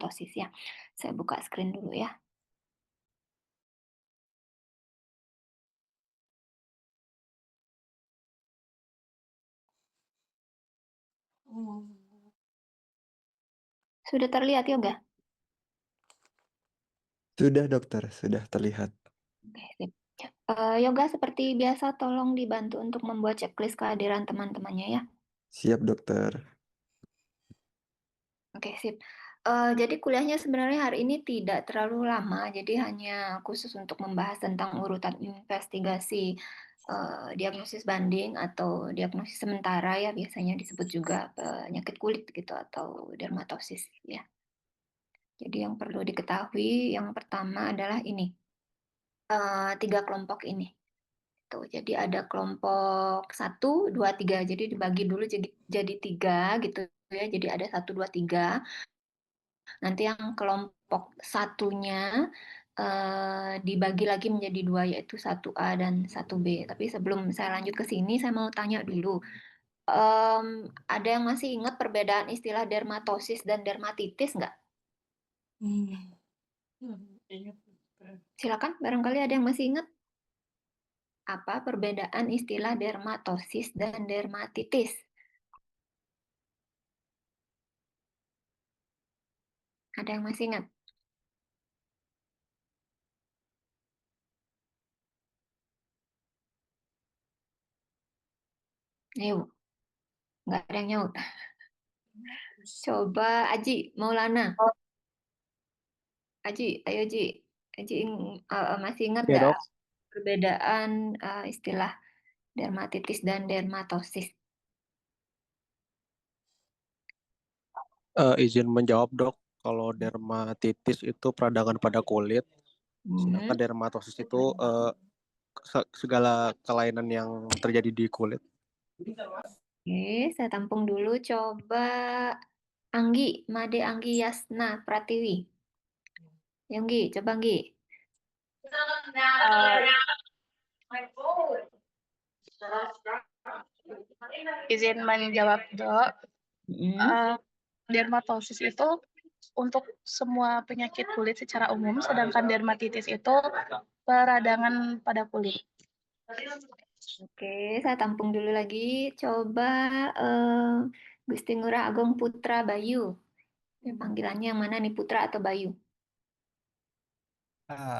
dermatosis ya. Saya buka screen dulu ya. Sudah terlihat Yoga? Sudah dokter, sudah terlihat. Oke, sip. Yoga seperti biasa tolong dibantu untuk membuat checklist kehadiran teman-temannya ya. Siap dokter. Oke, sip. Jadi kuliahnya sebenarnya hari ini tidak terlalu lama, jadi hanya khusus untuk membahas tentang urutan investigasi diagnosis banding atau diagnosis sementara ya, biasanya disebut juga penyakit kulit gitu atau dermatosis ya. Jadi yang perlu diketahui yang pertama adalah ini, 3 kelompok ini. Tuh, jadi ada kelompok 1, 2, 3. Jadi dibagi dulu jadi 3 gitu ya. Jadi ada 1, 2, 3. Nanti yang kelompok satunya dibagi lagi menjadi 2, yaitu 1A dan 1B. Tapi sebelum saya lanjut ke sini, saya mau tanya dulu. Ada yang masih ingat perbedaan istilah dermatosis dan dermatitis nggak? Ingat. Silakan, barangkali ada yang masih ingat. Apa perbedaan istilah dermatosis dan dermatitis? Ada yang masih ingat? Ayo, nggak ada yang nyaut. Coba Aji, Maulana. Aji, ayo Ji. Aji masih ingat Ya nggak dok, perbedaan istilah dermatitis dan dermatosis? izin menjawab dok. Kalau dermatitis itu peradangan pada kulit, sedangkan dermatosis itu segala kelainan yang terjadi di kulit. Oke, saya tampung dulu. Coba Anggi, Made Anggi Yasna Pratiwi. Yonggi, coba Anggi. Izin menjawab dok. Hmm. Dermatosis itu untuk semua penyakit kulit secara umum, sedangkan dermatitis itu peradangan pada kulit. Oke, saya tampung dulu lagi. Coba Gusti Ngurah Agung Putra Bayu. Ya, panggilannya yang mana nih, Putra atau Bayu?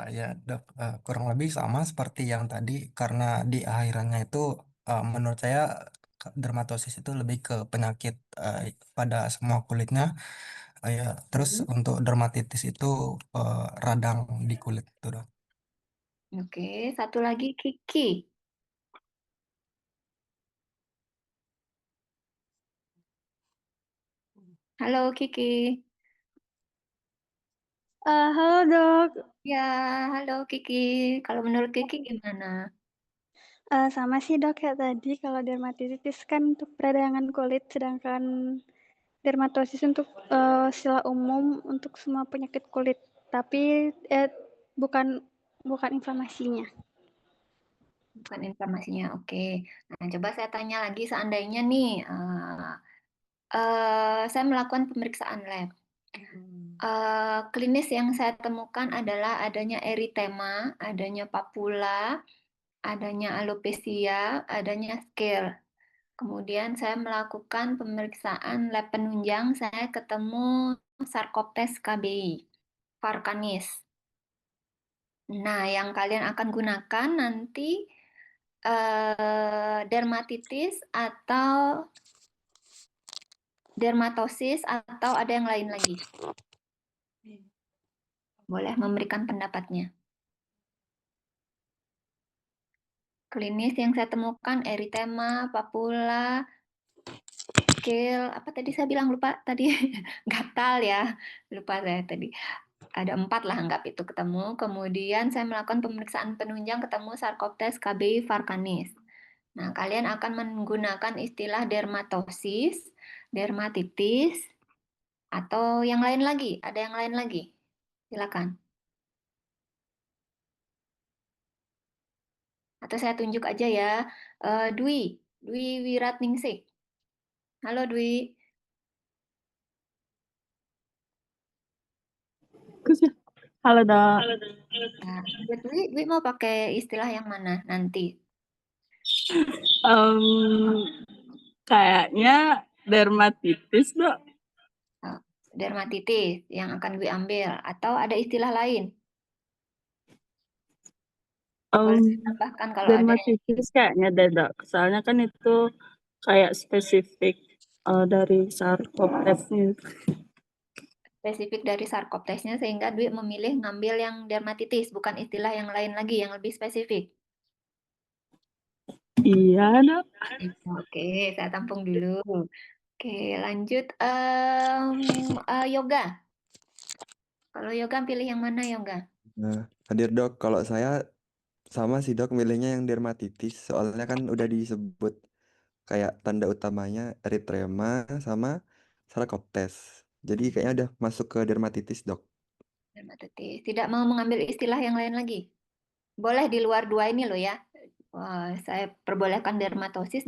Ya dok, kurang lebih sama seperti yang tadi karena di akhirannya itu menurut saya dermatosis itu lebih ke penyakit pada semua kulitnya. Ya, terus untuk dermatitis itu radang di kulit itu dok. Oke, satu lagi Kiki. Halo Kiki. Halo dok. Ya, halo Kiki. Kalau menurut Kiki gimana? Sama sih dok kayak tadi, kalau dermatitis kan untuk peradangan kulit, sedangkan dermatosis untuk sila umum untuk semua penyakit kulit, tapi bukan bukan inflamasinya. Bukan informasinya, oke. Nah, coba saya tanya lagi, seandainya nih, saya melakukan pemeriksaan lab. Klinis yang saya temukan adalah adanya eritema, adanya papula, adanya alopecia, adanya scale. Kemudian saya melakukan pemeriksaan lab penunjang, saya ketemu Sarcoptes KBI, Farkanis. Nah, yang kalian akan gunakan nanti dermatitis atau dermatosis atau ada yang lain lagi? Boleh memberikan pendapatnya. Klinis yang saya temukan eritema, papula, scale, apa tadi saya bilang lupa tadi gatal ya, lupa saya tadi. Ada 4 lah anggap itu ketemu. Kemudian saya melakukan pemeriksaan penunjang ketemu Sarcoptes KBI Farkanis. Nah, kalian akan menggunakan istilah dermatosis, dermatitis, atau yang lain lagi. Ada yang lain lagi? Silakan. Atau saya tunjuk aja ya. Dwi, Dwi Wiratningsih. Halo Dwi. Halo dok. Nah, Dwi mau pakai istilah yang mana nanti? Kayaknya dermatitis dok. Oh, dermatitis yang akan Dwi ambil atau ada istilah lain? Boleh tambahkan kalau ada. Dermatitis kayaknya deh dok. Soalnya kan itu kayak spesifik dari sarkoptesnya. Spesifik dari sarkoptesnya sehingga Dwi memilih ngambil yang dermatitis, bukan istilah yang lain lagi yang lebih spesifik. Iya dok. Oke, saya tampung dulu. Oke, lanjut yoga. Kalau yoga pilih yang mana yoga? Nah, hadir dok, kalau saya sama sih dok, milihnya yang dermatitis. Soalnya kan udah disebut kayak tanda utamanya eritrema sama sarkoptes. Jadi kayaknya udah masuk ke dermatitis dok. Dermatitis. Tidak mau mengambil istilah yang lain lagi? Boleh di luar dua ini loh ya. Wah, saya perbolehkan dermatitis,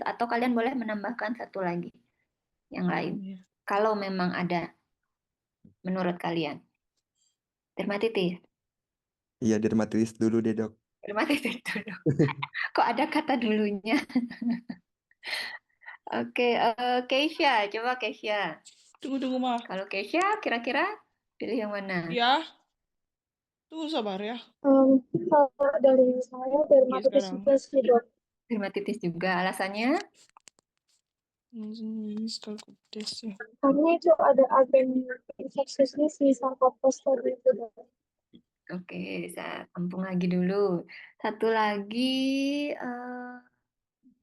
atau kalian boleh menambahkan satu lagi yang lain. Kalau memang ada menurut kalian. Dermatitis. Iya, dermatitis dulu deh dok. Dermatitis dulu. Kok ada kata dulunya? Oke, Keisha, coba Keisha. Tunggu, Ma. Kalau Keisha, kira-kira pilih yang mana? Ya. Tunggu sabar ya. Kalau dari saya dermatitis sekarang. juga sih dok. Dermatitis juga, alasannya? Sarkoptes ya. Karena itu ada agen infeksiusnya si sarkoptes tadi itu dok. Oke, saya tampung lagi dulu. Satu lagi,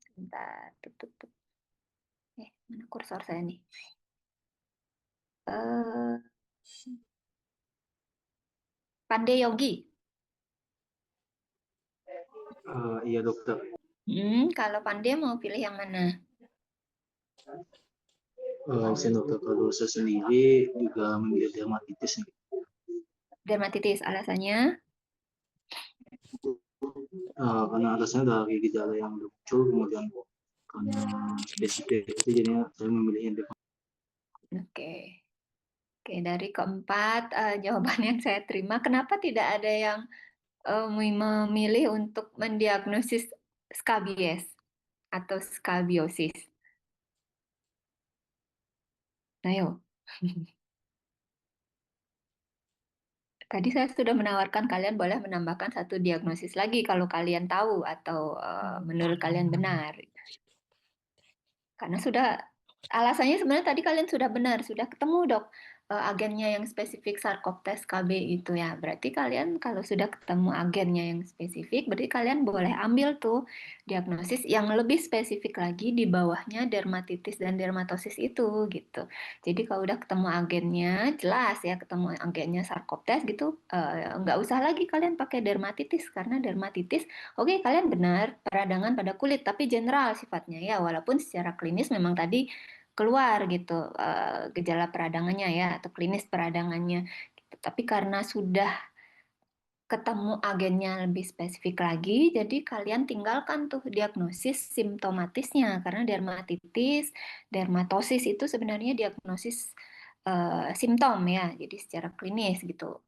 sebentar. Mana kursor saya nih? Pandey Yogi. Iya dokter. Kalau Pandey mau pilih yang mana? Saya dokter, kalau saya sendiri juga memilih dermatitis nih. Dermatitis, alasannya? Karena alasannya dari gejala yang muncul, kemudian karena spesifik itu jadinya saya memilih dermatitis. Oke, dari keempat jawaban yang saya terima, kenapa tidak ada yang memilih untuk mendiagnosis skabies atau skabiosis? Ayo. Tadi saya sudah menawarkan kalian boleh menambahkan satu diagnosis lagi kalau kalian tahu atau menurut kalian benar. Karena alasannya sebenarnya tadi kalian sudah benar, sudah ketemu dok agennya yang spesifik sarkoptes KB itu ya. Berarti kalian kalau sudah ketemu agennya yang spesifik, berarti kalian boleh ambil tuh diagnosis yang lebih spesifik lagi di bawahnya dermatitis dan dermatosis itu gitu. Jadi kalau udah ketemu agennya, jelas ya ketemu agennya sarkoptes gitu, nggak usah lagi kalian pakai dermatitis karena dermatitis, oke kalian benar peradangan pada kulit tapi general sifatnya ya, walaupun secara klinis memang tadi keluar gitu gejala peradangannya ya atau klinis peradangannya gitu. Tapi karena sudah ketemu agennya lebih spesifik lagi, jadi kalian tinggalkan tuh diagnosis simptomatisnya karena dermatitis, dermatosis itu sebenarnya diagnosis simptom ya, jadi secara klinis gitu.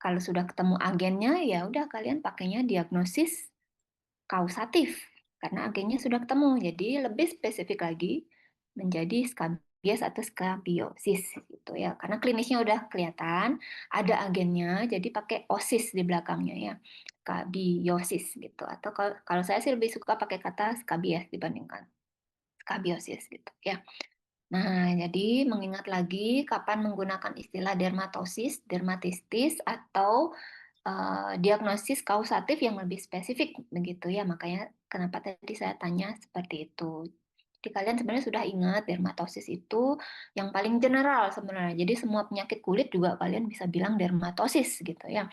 Kalau sudah ketemu agennya ya udah kalian pakainya diagnosis kausatif karena agennya sudah ketemu. Jadi lebih spesifik lagi menjadi skabies atau skabiosis gitu ya. Karena klinisnya udah kelihatan, ada agennya, jadi pakai osis di belakangnya ya. Skabiosis gitu. Atau kalau saya sih lebih suka pakai kata skabies dibandingkan skabiosis gitu ya. Nah, jadi mengingat lagi kapan menggunakan istilah dermatosis, dermatistis, atau diagnosis kausatif yang lebih spesifik begitu ya. Makanya kenapa tadi saya tanya seperti itu. Jadi kalian sebenarnya sudah ingat dermatosis itu yang paling general sebenarnya. Jadi semua penyakit kulit juga kalian bisa bilang dermatosis gitu ya.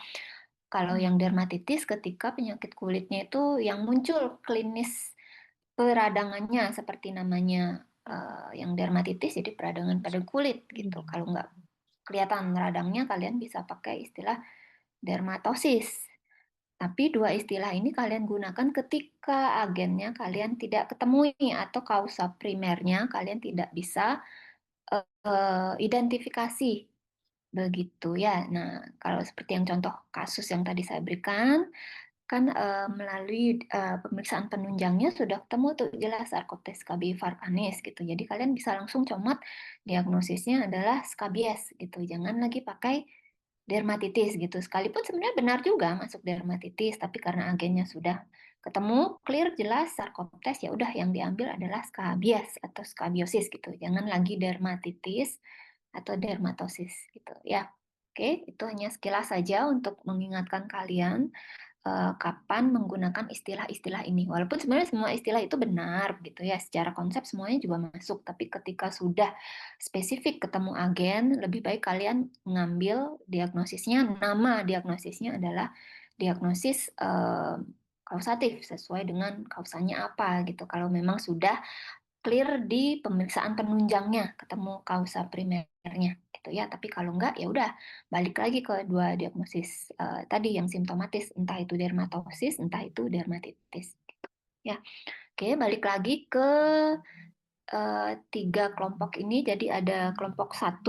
Kalau yang dermatitis ketika penyakit kulitnya itu yang muncul klinis peradangannya seperti namanya yang dermatitis jadi peradangan pada kulit gitu. Kalau nggak kelihatan radangnya kalian bisa pakai istilah dermatosis. Tapi dua istilah ini kalian gunakan ketika agennya kalian tidak ketemui atau kausa primernya kalian tidak bisa identifikasi Begitu ya. Nah, kalau seperti yang contoh kasus yang tadi saya berikan, kan melalui pemeriksaan penunjangnya sudah ketemu tuh jelas Sarcoptes scabiei vulgaris gitu. Jadi kalian bisa langsung comot diagnosisnya adalah skabies gitu. Jangan lagi pakai dermatitis gitu. Sekalipun sebenarnya benar juga masuk dermatitis, tapi karena agennya sudah ketemu clear jelas Sarcoptes, ya udah yang diambil adalah skabies atau skabiosis gitu. Jangan lagi dermatitis atau dermatosis gitu ya. Oke, itu hanya sekilas saja untuk mengingatkan kalian kapan menggunakan istilah-istilah ini. Walaupun sebenarnya semua istilah itu benar gitu ya, secara konsep semuanya juga masuk, tapi ketika sudah spesifik ketemu agen, lebih baik kalian mengambil diagnosisnya, nama diagnosisnya adalah diagnosis kausatif sesuai dengan kausanya apa gitu. Kalau memang sudah clear di pemeriksaan penunjangnya, ketemu kausa primernya gitu ya. Tapi kalau enggak ya udah balik lagi ke dua diagnosis tadi yang simptomatis, entah itu dermatosis, entah itu dermatitis gitu. Ya. Oke, balik lagi ke tiga kelompok ini. Jadi ada kelompok 1,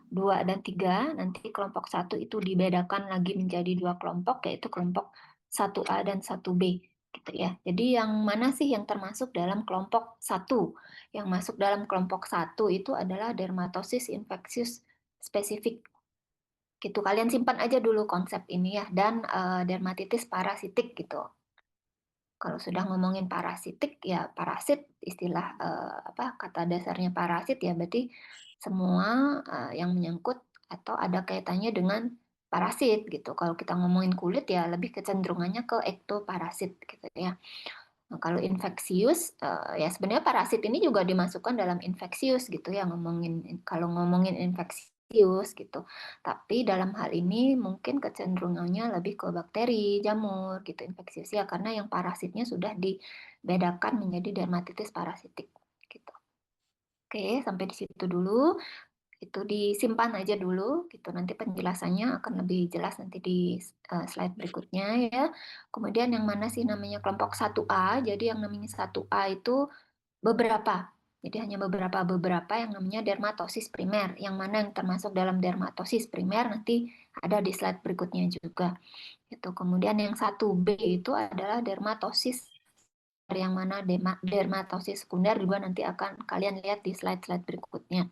2, dan 3. Nanti kelompok 1 itu dibedakan lagi menjadi dua kelompok, yaitu kelompok 1A dan 1B gitu ya. Jadi yang mana sih yang termasuk dalam kelompok 1? Yang masuk dalam kelompok 1 itu adalah dermatosis infeksius spesifik. Gitu. Kalian simpan aja dulu konsep ini ya, dan dermatitis parasitik gitu. Kalau sudah ngomongin parasitik ya parasit, istilah kata dasarnya parasit ya berarti semua yang menyangkut atau ada kaitannya dengan parasit gitu. Kalau kita ngomongin kulit ya lebih kecenderungannya ke ektoparasit gitu ya. Nah, kalau infeksius ya sebenarnya parasit ini juga dimasukkan dalam infeksius gitu ya, kalau ngomongin infeksius gitu. Tapi dalam hal ini mungkin kecenderungannya lebih ke bakteri, jamur gitu infeksius ya, karena yang parasitnya sudah dibedakan menjadi dermatitis parasitik gitu. Oke, sampai di situ dulu. Itu disimpan aja dulu gitu, nanti penjelasannya akan lebih jelas nanti di slide berikutnya ya. Kemudian yang mana sih namanya kelompok 1A, jadi yang namanya 1A itu beberapa, jadi hanya beberapa yang namanya dermatosis primer, yang mana yang termasuk dalam dermatosis primer nanti ada di slide berikutnya juga. Itu. Kemudian yang 1B itu adalah dermatosis, yang mana dermatosis sekunder juga nanti akan kalian lihat di slide-slide berikutnya.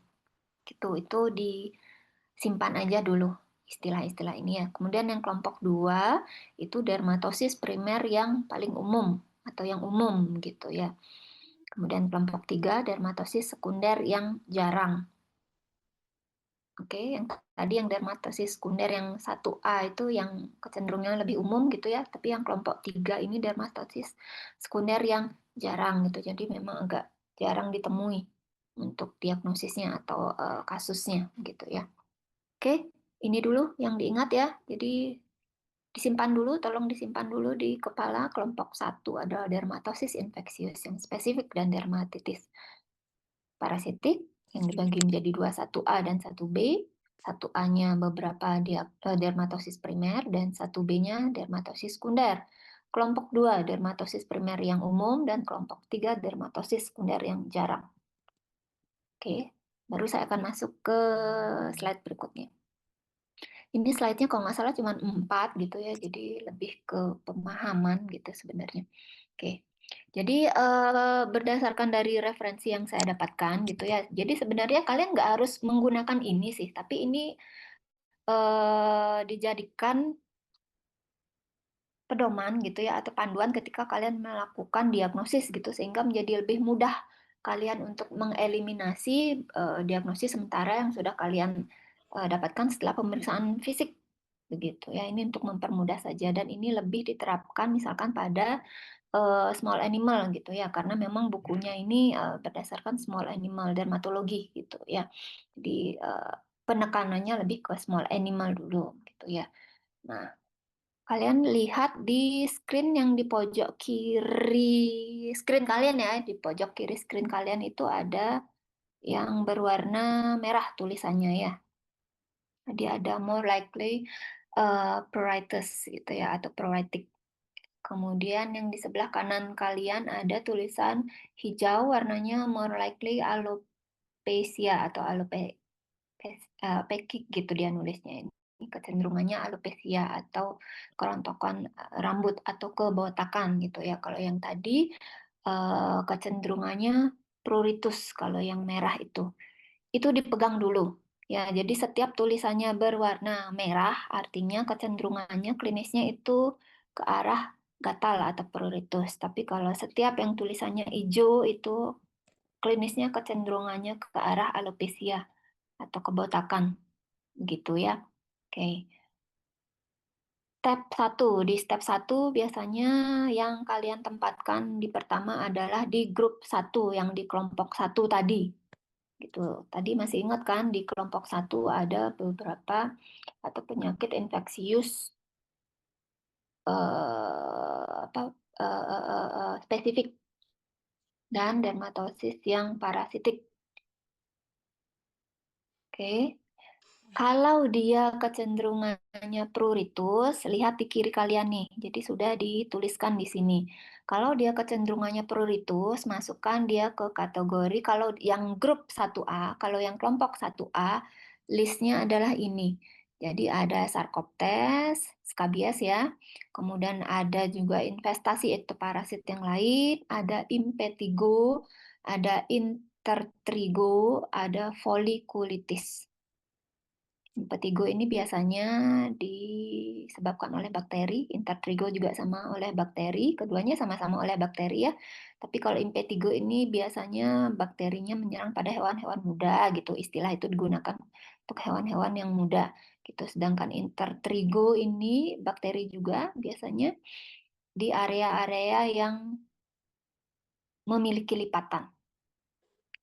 Gitu, itu disimpan aja dulu istilah-istilah ini ya. Kemudian yang kelompok 2 itu dermatosis primer yang paling umum atau yang umum gitu ya. Kemudian kelompok 3 dermatosis sekunder yang jarang. Oke, yang tadi yang dermatosis sekunder yang 1A itu yang kecenderungan lebih umum gitu ya, tapi yang kelompok 3 ini dermatosis sekunder yang jarang gitu. Jadi memang agak jarang ditemui untuk diagnosisnya atau kasusnya gitu ya. Oke, ini dulu yang diingat ya. Jadi disimpan dulu, tolong disimpan dulu di kepala. Kelompok 1 adalah dermatosis infeksius yang spesifik dan dermatitis parasitik yang dibagi menjadi 1A dan 1B. 1A-nya beberapa dermatosis primer dan 1B-nya dermatosis sekunder. Kelompok 2 dermatosis primer yang umum dan kelompok 3 dermatosis sekunder yang jarang. Oke, baru saya akan masuk ke slide berikutnya. Ini slide-nya kalau nggak salah cuma 4 gitu ya, jadi lebih ke pemahaman gitu sebenarnya. Oke, jadi berdasarkan dari referensi yang saya dapatkan gitu ya, jadi sebenarnya kalian nggak harus menggunakan ini sih, tapi ini dijadikan pedoman gitu ya atau panduan ketika kalian melakukan diagnosis gitu sehingga menjadi lebih mudah kalian untuk mengeliminasi diagnosis sementara yang sudah kalian dapatkan setelah pemeriksaan fisik begitu ya. Ini untuk mempermudah saja dan ini lebih diterapkan misalkan pada small animal gitu ya karena memang bukunya ini berdasarkan small animal dermatologi gitu ya. Jadi penekanannya lebih ke small animal dulu gitu ya. Nah, kalian lihat di screen yang di pojok kiri screen kalian ya, di pojok kiri screen kalian itu ada yang berwarna merah tulisannya ya. Jadi ada more likely pruritus gitu ya atau pruritic. Kemudian yang di sebelah kanan kalian ada tulisan hijau warnanya more likely alopecia atau pekik gitu dia nulisnya ini. Kecenderungannya alopecia atau kerontokan rambut atau kebotakan gitu ya. Kalau yang tadi kecenderungannya pruritus kalau yang merah itu dipegang dulu. Ya, jadi setiap tulisannya berwarna merah artinya kecenderungannya klinisnya itu ke arah gatal atau pruritus. Tapi kalau setiap yang tulisannya hijau itu klinisnya kecenderungannya ke arah alopecia atau kebotakan gitu ya. Oke. Di step 1 biasanya yang kalian tempatkan di pertama adalah di grup 1 yang di kelompok 1 tadi. Gitu. Tadi masih ingat kan di kelompok 1 ada beberapa atau penyakit infeksius spesifik dan dermatosis yang parasitik. Oke. Kalau dia kecenderungannya pruritus, lihat di kiri kalian nih. Jadi sudah dituliskan di sini. Kalau dia kecenderungannya pruritus, masukkan dia ke kategori kalau yang grup 1A, kalau yang kelompok 1A, listnya adalah ini. Jadi ada Sarcoptes, Scabies ya. Kemudian ada juga investasi ektoparasit yang lain, ada impetigo, ada intertrigo, ada folliculitis. Impetigo ini biasanya disebabkan oleh bakteri, intertrigo juga sama oleh bakteri, keduanya sama-sama oleh bakteri ya. Tapi kalau impetigo ini biasanya bakterinya menyerang pada hewan-hewan muda gitu, istilah itu digunakan untuk hewan-hewan yang muda gitu. Sedangkan intertrigo ini bakteri juga biasanya di area-area yang memiliki lipatan.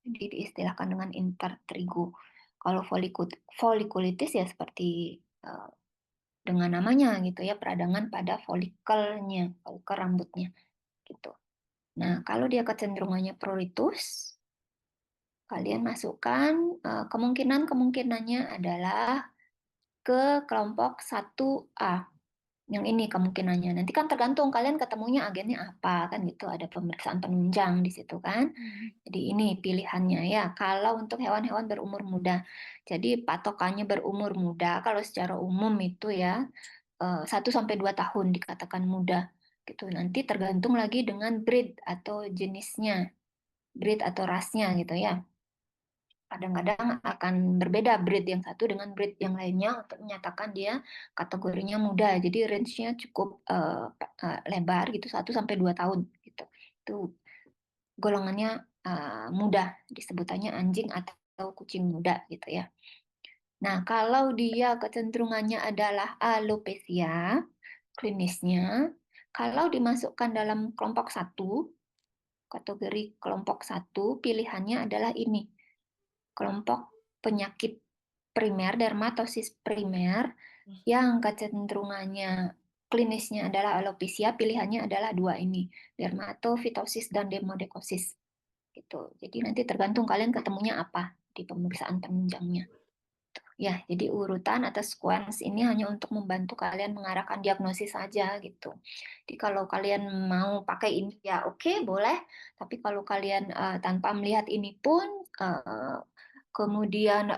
Jadi diistilahkan dengan intertrigo. Kalau folikulitis ya seperti dengan namanya gitu ya, peradangan pada folikelnya, folikel rambutnya gitu. Nah, kalau dia kecenderungannya pruritus, kalian masukkan kemungkinannya adalah ke kelompok 1A. Yang ini kemungkinannya. Nanti kan tergantung kalian ketemunya agennya apa kan gitu. Ada pemeriksaan penunjang di situ kan. Jadi ini pilihannya ya. Kalau untuk hewan-hewan berumur muda. Jadi patokannya berumur muda kalau secara umum itu ya 1-2 tahun dikatakan muda gitu. Nanti tergantung lagi dengan breed atau jenisnya, breed atau rasnya gitu ya. Kadang-kadang akan berbeda breed yang satu dengan breed yang lainnya untuk menyatakan dia kategorinya muda. Jadi range-nya cukup lebar gitu 1-2 tahun gitu. Itu golongannya muda, disebutannya anjing atau kucing muda gitu ya. Nah, kalau dia kecenderungannya adalah alopecia, klinisnya, kalau dimasukkan dalam kelompok 1, kategori kelompok 1, pilihannya adalah ini. Kelompok penyakit primer, dermatosis primer, yang kecenderungannya klinisnya adalah alopecia, pilihannya adalah 2 ini, dermatofitosis dan demodekosis. Gitu. Jadi nanti tergantung kalian ketemunya apa di pemeriksaan penunjangnya. Ya, jadi urutan atau sequence ini hanya untuk membantu kalian mengarahkan diagnosis saja gitu. Jadi kalau kalian mau pakai ini ya oke, boleh. Tapi kalau kalian tanpa melihat ini pun kemudian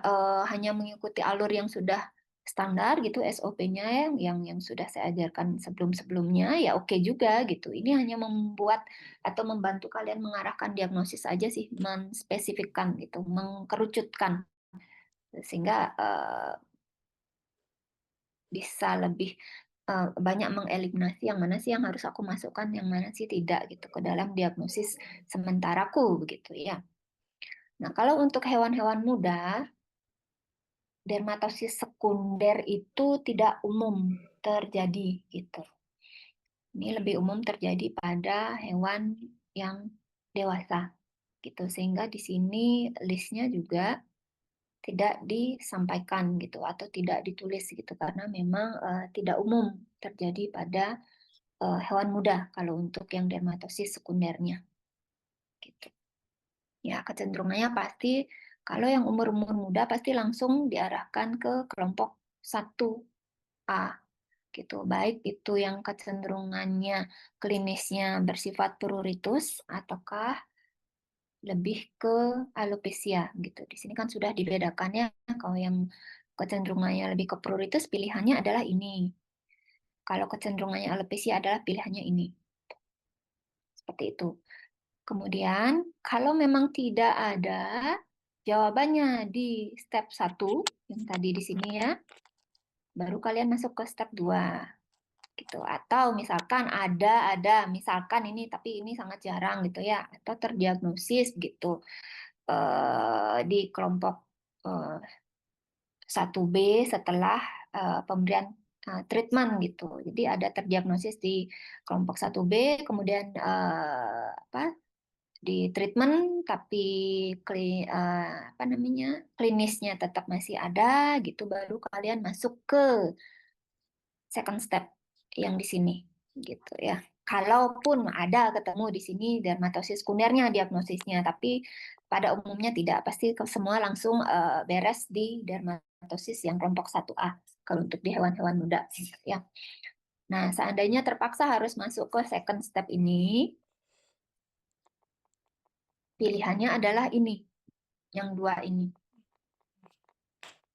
hanya mengikuti alur yang sudah standar gitu SOP-nya yang sudah saya ajarkan sebelum-sebelumnya ya oke juga gitu. Ini hanya membuat atau membantu kalian mengarahkan diagnosis saja sih, menspesifikkan gitu, mengkerucutkan sehingga bisa lebih banyak mengeliminasi yang mana sih yang harus aku masukkan, yang mana sih tidak gitu ke dalam diagnosis sementaraku begitu ya. Nah, kalau untuk hewan-hewan muda, dermatosis sekunder itu tidak umum terjadi gitu. Ini lebih umum terjadi pada hewan yang dewasa gitu. Sehingga di sini listnya juga tidak disampaikan gitu atau tidak ditulis gitu karena memang tidak umum terjadi pada hewan muda kalau untuk yang dermatosis sekundernya gitu. Ya, kecenderungannya pasti kalau yang umur-umur muda pasti langsung diarahkan ke kelompok 1A gitu. Baik itu yang kecenderungannya klinisnya bersifat pruritus ataukah lebih ke alopecia gitu. Di sini kan sudah dibedakan ya, kalau yang kecenderungannya lebih ke pruritus pilihannya adalah ini. Kalau kecenderungannya alopecia adalah pilihannya ini. Seperti itu. Kemudian, kalau memang tidak ada jawabannya di step 1, yang tadi di sini ya, baru kalian masuk ke step 2. Gitu. Atau misalkan ada, misalkan ini, tapi ini sangat jarang gitu ya, atau terdiagnosis gitu di kelompok 1B setelah pemberian treatment gitu. Jadi ada terdiagnosis di kelompok 1B, kemudian di treatment tapi klinisnya tetap masih ada gitu, baru kalian masuk ke second step yang di sini gitu ya. Kalaupun ada ketemu di sini dermatosis kunernya diagnosisnya, tapi pada umumnya tidak, pasti semua langsung beres di dermatosis yang kelompok 1A kalau untuk di hewan-hewan muda gitu ya. Nah, seandainya terpaksa harus masuk ke second step ini, pilihannya adalah ini, yang 2 ini.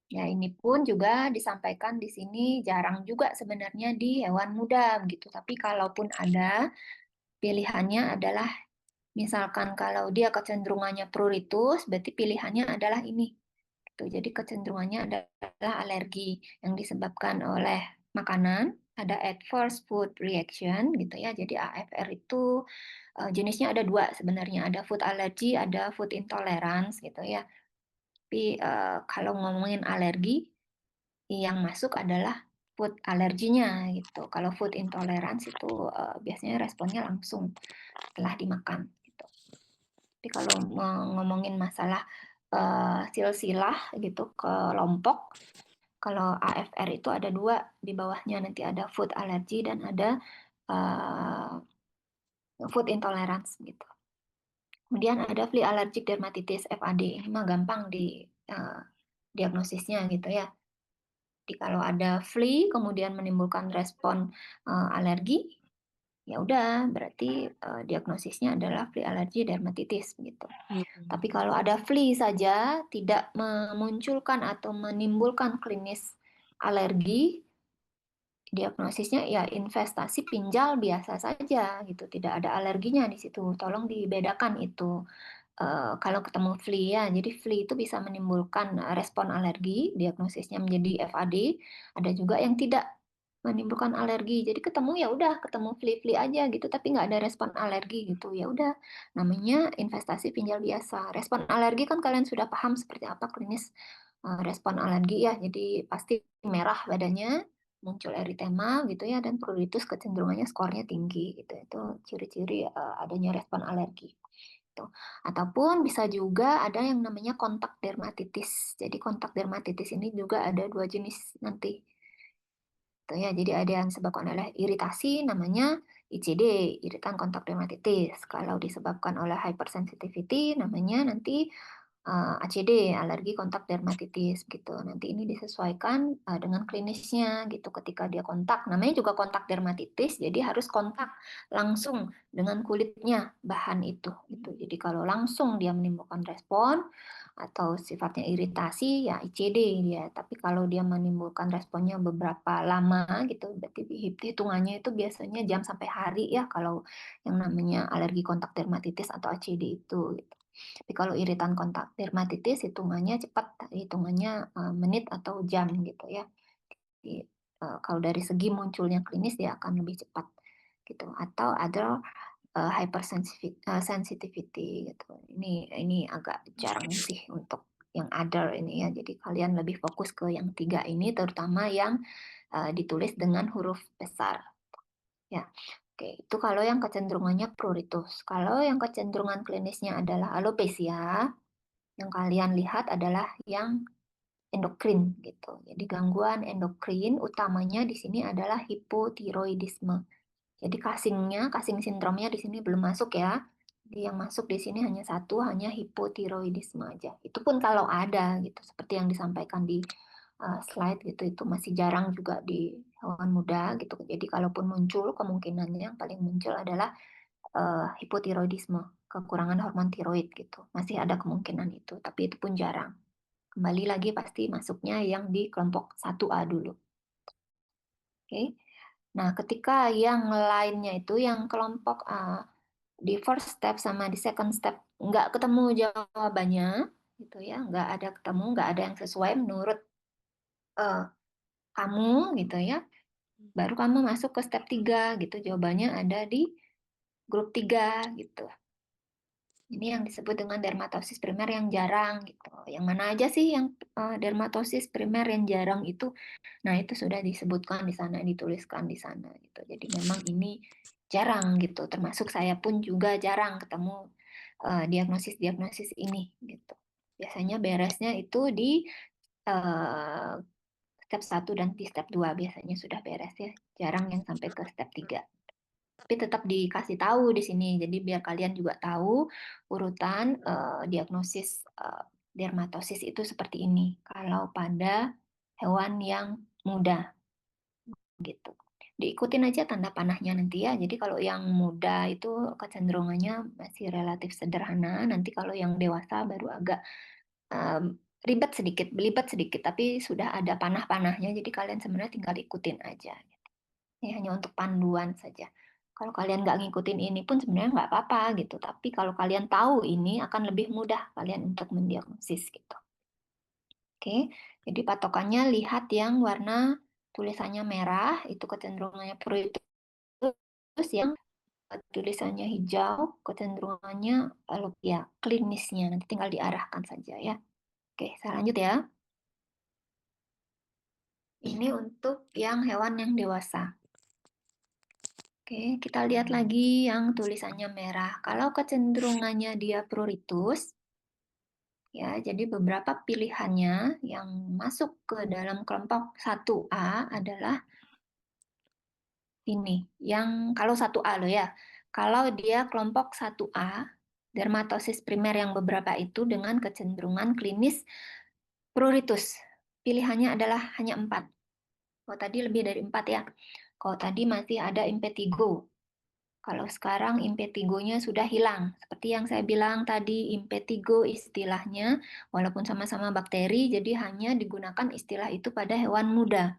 Ya, ini pun juga disampaikan di sini jarang juga sebenarnya di hewan muda gitu. Tapi kalaupun ada, pilihannya adalah misalkan kalau dia kecenderungannya pruritus, berarti pilihannya adalah ini. Gitu. Jadi kecenderungannya adalah alergi yang disebabkan oleh makanan, ada adverse food reaction gitu ya. Jadi AFR itu jenisnya ada 2 sebenarnya, ada food allergy, ada food intolerance gitu ya. Tapi kalau ngomongin alergi, yang masuk adalah food alerginya gitu. Kalau food intolerance itu biasanya responnya langsung setelah dimakan gitu. Tapi kalau ngomongin masalah silsilah gitu kelompok, kalau AFR itu ada 2 di bawahnya, nanti ada food allergy dan ada food intolerance gitu. Kemudian ada flea allergic dermatitis FAD, ini mah gampang di diagnosisnya gitu ya. Jadi kalau ada flea kemudian menimbulkan respon alergi, ya udah berarti diagnosisnya adalah flea allergy dermatitis gitu. Tapi kalau ada flea saja tidak memunculkan atau menimbulkan klinis alergi, diagnosisnya ya investasi pinjal biasa saja gitu, tidak ada alerginya di situ. Tolong dibedakan itu. Kalau ketemu flea ya, jadi flea itu bisa menimbulkan respon alergi, diagnosisnya menjadi FAD. Ada juga yang tidak menimbulkan alergi, jadi ketemu ya udah ketemu flea aja gitu, tapi nggak ada respon alergi gitu, ya udah namanya investasi pinjal biasa. Respon alergi kan kalian sudah paham seperti apa klinis respon alergi ya, jadi pasti merah badannya, muncul eritema gitu ya, dan pruritus kecenderungannya skornya tinggi gitu. Itu ciri-ciri adanya respon alergi. Gitu. Ataupun bisa juga ada yang namanya kontak dermatitis. Jadi kontak dermatitis ini juga ada 2 jenis nanti. Gitu ya. Jadi ada yang disebabkan oleh iritasi namanya ICD, iritan kontak dermatitis. Kalau disebabkan oleh hypersensitivity namanya nanti ACD, alergi kontak dermatitis gitu. Nanti ini disesuaikan dengan klinisnya gitu ketika dia kontak. Namanya juga kontak dermatitis, jadi harus kontak langsung dengan kulitnya bahan itu gitu. Jadi kalau langsung dia menimbulkan respon atau sifatnya iritasi ya ICD dia. Tapi kalau dia menimbulkan responnya beberapa lama gitu, berarti hitungannya itu biasanya jam sampai hari ya kalau yang namanya alergi kontak dermatitis atau ACD itu gitu. Tapi kalau iritan kontak dermatitis hitungannya cepat, hitungannya menit atau jam gitu ya. Jadi, kalau dari segi munculnya klinis dia akan lebih cepat gitu. Atau ada hypersensitivity gitu. Ini agak jarang sih untuk yang other ini ya. Jadi kalian lebih fokus ke yang 3 ini, terutama yang ditulis dengan huruf besar. Ya. Oke, itu kalau yang kecenderungannya pruritus. Kalau yang kecenderungan klinisnya adalah alopecia, yang kalian lihat adalah yang endokrin gitu. Jadi gangguan endokrin utamanya di sini adalah hipotiroidisme. Jadi casing sindromnya di sini belum masuk ya. Jadi yang masuk di sini hanya satu, hanya hipotiroidisme aja. Itu pun kalau ada gitu, seperti yang disampaikan di slide gitu, itu masih jarang juga di hewan muda gitu. Jadi kalaupun muncul, kemungkinannya yang paling muncul adalah hipotiroidisme, kekurangan hormon tiroid gitu. Masih ada kemungkinan itu, tapi itu pun jarang. Kembali lagi pasti masuknya yang di kelompok 1A dulu. Oke. Nah, ketika yang lainnya itu yang kelompok di first step sama di second step nggak ketemu jawabannya, gitu ya, nggak ada ketemu, nggak ada yang sesuai menurut kamu, gitu ya, baru kamu masuk ke step 3, gitu. Jawabannya ada di grup 3, gitu. Ini yang disebut dengan dermatosis primer yang jarang, gitu. Yang mana aja sih yang dermatosis primer yang jarang itu? Nah, itu sudah disebutkan di sana, dituliskan di sana, gitu. Jadi memang ini jarang, gitu. Termasuk saya pun juga jarang ketemu diagnosis-diagnosis ini, gitu. Biasanya beresnya itu di step 1 dan di step 2 biasanya sudah beres ya. Jarang yang sampai ke step 3. Tapi tetap dikasih tahu di sini. Jadi biar kalian juga tahu urutan diagnosis dermatosis itu seperti ini. Kalau pada hewan yang muda gitu. Diikutin aja tanda panahnya nanti ya. Jadi kalau yang muda itu kecenderungannya masih relatif sederhana. Nanti kalau yang dewasa baru agak belibet sedikit, tapi sudah ada panah-panahnya. Jadi kalian sebenarnya tinggal ikutin aja. Ini hanya untuk panduan saja. Kalau kalian nggak ngikutin ini pun sebenarnya nggak apa-apa gitu. Tapi kalau kalian tahu ini akan lebih mudah kalian untuk mendiagnosis gitu. Oke, jadi patokannya lihat yang warna tulisannya merah itu kecenderungannya pruritus, yang tulisannya hijau kecenderungannya alopecia klinisnya. Nanti tinggal diarahkan saja ya. Oke, saya lanjut ya. Ini untuk yang hewan yang dewasa. Oke, kita lihat lagi yang tulisannya merah. Kalau kecenderungannya dia pruritus, ya, jadi beberapa pilihannya yang masuk ke dalam kelompok 1A adalah ini. Yang kalau 1A loh ya. Kalau dia kelompok 1A, dermatosis primer yang beberapa itu dengan kecenderungan klinis pruritus. Pilihannya adalah hanya 4. Kalau tadi lebih dari 4 ya. Kalau tadi masih ada impetigo. Kalau sekarang impetigonya sudah hilang. Seperti yang saya bilang tadi, impetigo istilahnya, walaupun sama-sama bakteri, jadi hanya digunakan istilah itu pada hewan muda.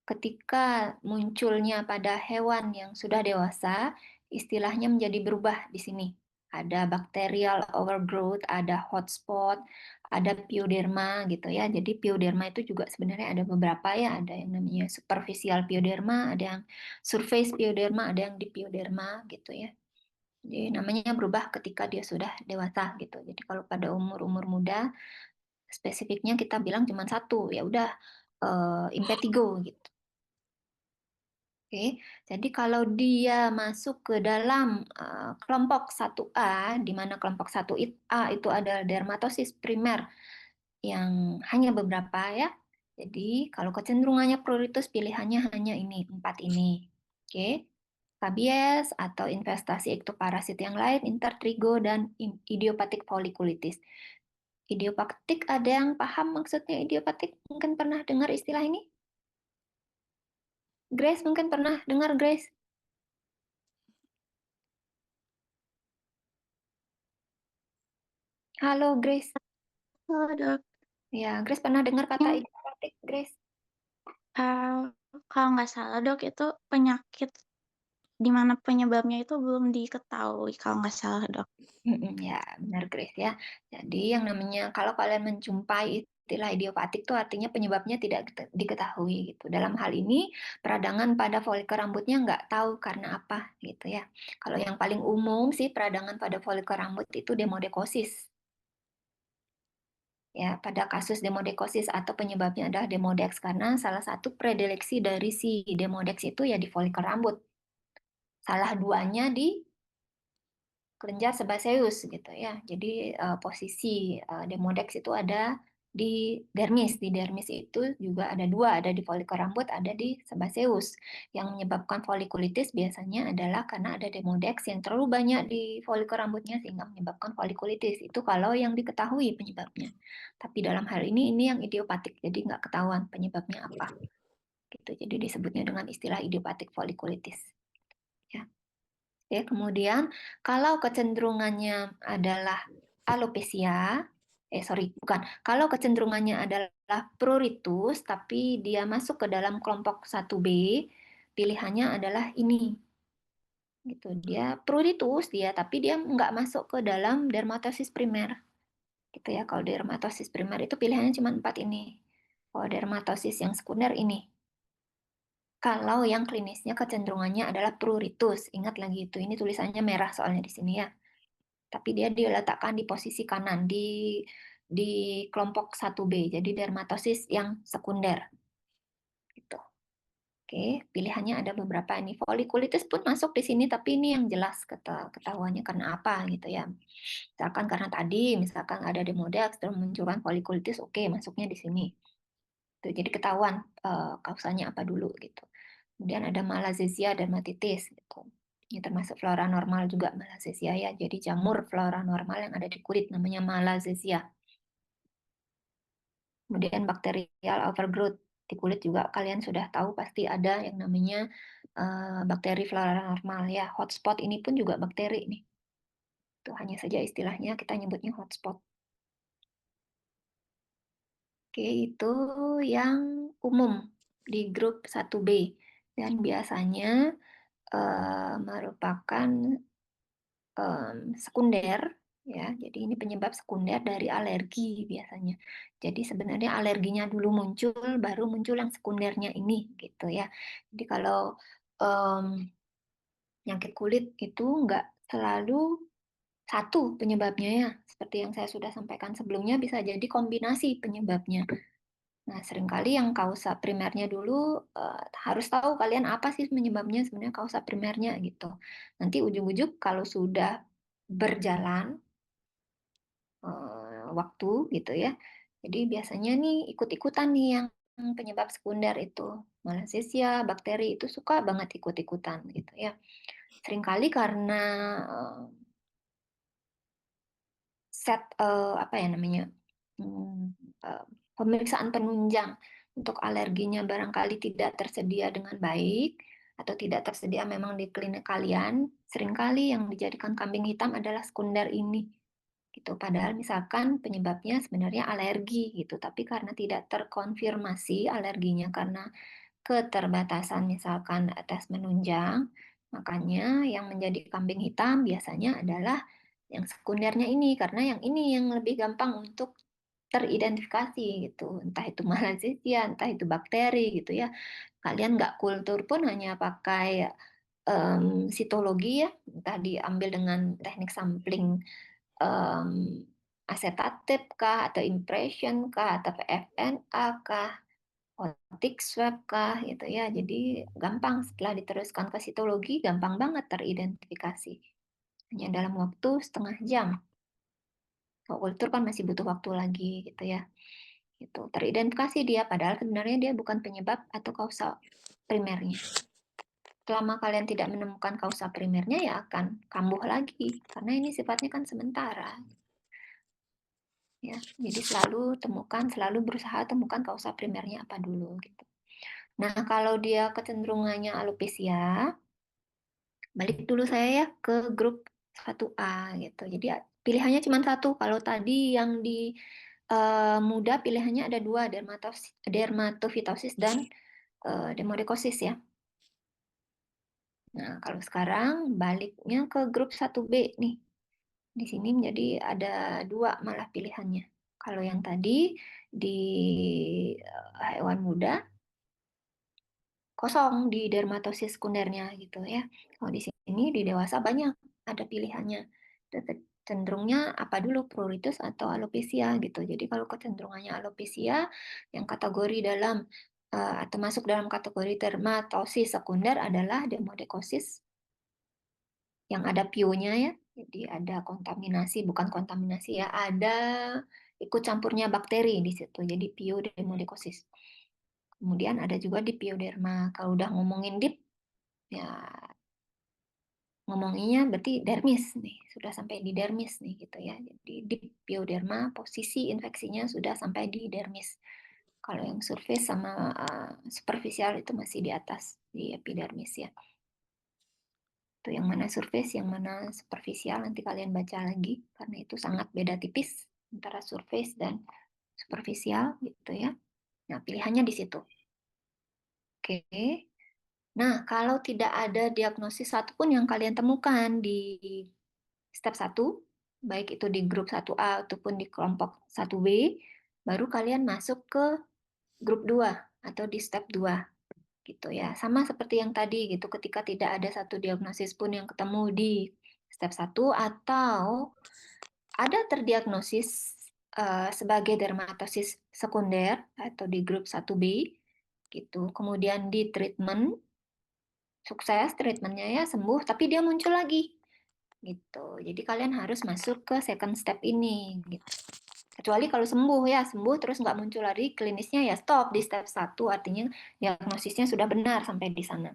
Ketika munculnya pada hewan yang sudah dewasa, istilahnya menjadi berubah di sini. Ada bacterial overgrowth, ada hotspot, ada pioderma gitu ya. Jadi pioderma itu juga sebenarnya ada beberapa ya, ada yang namanya superficial pioderma, ada yang surface pioderma, ada yang dipioderma gitu ya. Jadi namanya berubah ketika dia sudah dewasa gitu. Jadi kalau pada umur-umur muda, spesifiknya kita bilang cuma satu, ya udah impetigo gitu. Oke, jadi kalau dia masuk ke dalam kelompok 1A, di mana kelompok 1A itu ada dermatosis primer yang hanya beberapa ya. Jadi kalau kecenderungannya pruritus pilihannya hanya ini, 4 ini. Oke. Rabies atau investasi ektoparasit yang lain, intertrigo dan idiopatik folikulitis. Idiopatik ada yang paham maksudnya idiopatik? Mungkin pernah dengar istilah ini? Grace mungkin pernah dengar Grace? Halo Grace. Halo dok. Ya, Grace pernah dengar kata idiopatik, Grace? Kalau nggak salah dok itu penyakit di mana penyebabnya itu belum diketahui kalau nggak salah dok. Ya, benar Grace ya. Jadi yang namanya kalau kalian menjumpai istilah idiopatik itu artinya penyebabnya tidak diketahui gitu. Dalam hal ini peradangan pada folikel rambutnya nggak tahu karena apa gitu ya. Kalau yang paling umum sih peradangan pada folikel rambut itu demodekosis. Ya, pada kasus demodekosis atau penyebabnya adalah demodex karena salah satu predileksi dari si demodex itu ya di folikel rambut. Salah duanya di kelenjar sebaceus gitu ya. Jadi posisi demodex itu ada di dermis. Di dermis itu juga ada dua, ada di folikel rambut, ada di sebaceus. Yang menyebabkan folikulitis biasanya adalah karena ada demodex yang terlalu banyak di folikel rambutnya sehingga menyebabkan folikulitis. Itu kalau yang diketahui penyebabnya. Tapi dalam hal ini yang idiopatik, jadi nggak ketahuan penyebabnya apa. Gitu. Jadi disebutnya dengan istilah idiopatik folikulitis. Ya. Ya, kemudian kalau kecenderungannya adalah alopecia, bukan. Kalau kecenderungannya adalah pruritus, tapi dia masuk ke dalam kelompok 1B, pilihannya adalah ini. Gitu. Dia pruritus dia, tapi dia nggak masuk ke dalam dermatosis primer. Gitu ya. Kalau dermatosis primer itu pilihannya cuma 4 ini. Kalau dermatosis yang sekunder ini. Kalau yang klinisnya kecenderungannya adalah pruritus, ingat lagi itu, ini tulisannya merah soalnya di sini ya. Tapi dia diletakkan di posisi kanan di kelompok 1B, jadi dermatosis yang sekunder. Gitu. Oke, pilihannya ada beberapa ini. Folikulitis pun masuk di sini, tapi ini yang jelas ketahuannya karena apa gitu ya. Misalkan karena tadi, misalkan ada demodex terus munculkan folikulitis, oke, masuknya di sini. Tuh, jadi ketahuan kausanya apa dulu gitu. Kemudian ada malassezia dermatitis gitu. Ini termasuk flora normal juga malassezia ya. Jadi jamur flora normal yang ada di kulit namanya malassezia. Kemudian bakterial overgrowth di kulit juga kalian sudah tahu pasti ada yang namanya bakteri flora normal ya. Hotspot ini pun juga bakteri nih. Itu hanya saja istilahnya kita nyebutnya hotspot. Oke, itu yang umum di grup 1B. Dan biasanya merupakan sekunder ya. Jadi ini penyebab sekunder dari alergi biasanya. Jadi sebenarnya alerginya dulu muncul, baru muncul yang sekundernya ini gitu ya. Jadi kalau penyakit kulit itu nggak selalu satu penyebabnya ya. Seperti yang saya sudah sampaikan sebelumnya, bisa jadi kombinasi penyebabnya. Nah, seringkali yang kausa primernya dulu harus tahu kalian apa sih penyebabnya sebenarnya kausa primernya gitu. Nanti ujung-ujung kalau sudah berjalan waktu gitu ya. Jadi biasanya nih ikut-ikutan nih yang penyebab sekunder itu. Malassezia, bakteri itu suka banget ikut-ikutan gitu ya. Seringkali karena set apa ya namanya pemeriksaan penunjang untuk alerginya barangkali tidak tersedia dengan baik atau tidak tersedia memang di klinik kalian, seringkali yang dijadikan kambing hitam adalah sekunder ini. Gitu. Padahal misalkan penyebabnya sebenarnya alergi gitu, tapi karena tidak terkonfirmasi alerginya karena keterbatasan misalkan tes menunjang, makanya yang menjadi kambing hitam biasanya adalah yang sekundernya ini, karena yang ini yang lebih gampang untuk teridentifikasi gitu, entah itu malassezia, entah itu bakteri gitu ya. Kalian nggak kultur pun hanya pakai sitologi ya, entah diambil dengan teknik sampling asetatif kah, atau impression kah, atau FNA kah, otik swab kah, gitu ya. Jadi gampang setelah diteruskan ke sitologi, gampang banget teridentifikasi. Hanya dalam waktu setengah jam. Kalau kultur kan masih butuh waktu lagi, gitu ya. Gitu. Teridentifikasi dia, padahal sebenarnya dia bukan penyebab atau kausa primernya. Selama kalian tidak menemukan kausa primernya, ya akan kambuh lagi. Karena ini sifatnya kan sementara. Ya, jadi selalu berusaha temukan kausa primernya apa dulu gitu. Nah, kalau dia kecenderungannya alopecia, balik dulu saya ya ke grup 1A gitu. Jadi pilihannya cuma satu. Kalau tadi yang di muda pilihannya ada dua, dermatofitosis dan demodekosis ya. Nah, kalau sekarang baliknya ke grup 1B nih. Di sini menjadi ada dua malah pilihannya. Kalau yang tadi di hewan muda kosong di dermatosis sekundernya gitu ya. Kalau di sini di dewasa banyak ada pilihannya. Cenderungnya apa dulu, pruritus atau alopecia gitu. Jadi kalau kecenderungannya alopecia yang kategori dalam atau masuk dalam kategori dermatosis sekunder adalah demodekosis yang ada pio-nya ya. Jadi ada kontaminasi, bukan kontaminasi ya, ada ikut campurnya bakteri di situ. Jadi piodemodekosis. Kemudian ada juga di pioderma. Kalau udah ngomongin dip, ya ngomonginnya berarti dermis nih, sudah sampai di dermis nih gitu ya. Jadi di pioderma posisi infeksinya sudah sampai di dermis. Kalau yang surface sama superficial itu masih di atas di epidermis ya. Itu yang mana surface, yang mana superficial, nanti kalian baca lagi karena itu sangat beda tipis antara surface dan superficial gitu ya. Nah, pilihannya di situ. Oke. Nah, kalau tidak ada diagnosis satupun yang kalian temukan di step 1, baik itu di grup 1A ataupun di kelompok 1B, baru kalian masuk ke grup 2 atau di step 2 gitu ya. Sama seperti yang tadi gitu, ketika tidak ada satu diagnosis pun yang ketemu di step 1 atau ada terdiagnosis sebagai dermatosis sekunder atau di grup 1B gitu. Kemudian di treatment sukses treatmentnya ya sembuh, tapi dia muncul lagi gitu. Jadi kalian harus masuk ke second step ini gitu. Kecuali kalau sembuh ya, sembuh terus nggak muncul lagi klinisnya ya stop di step 1, artinya diagnosisnya sudah benar sampai di sana.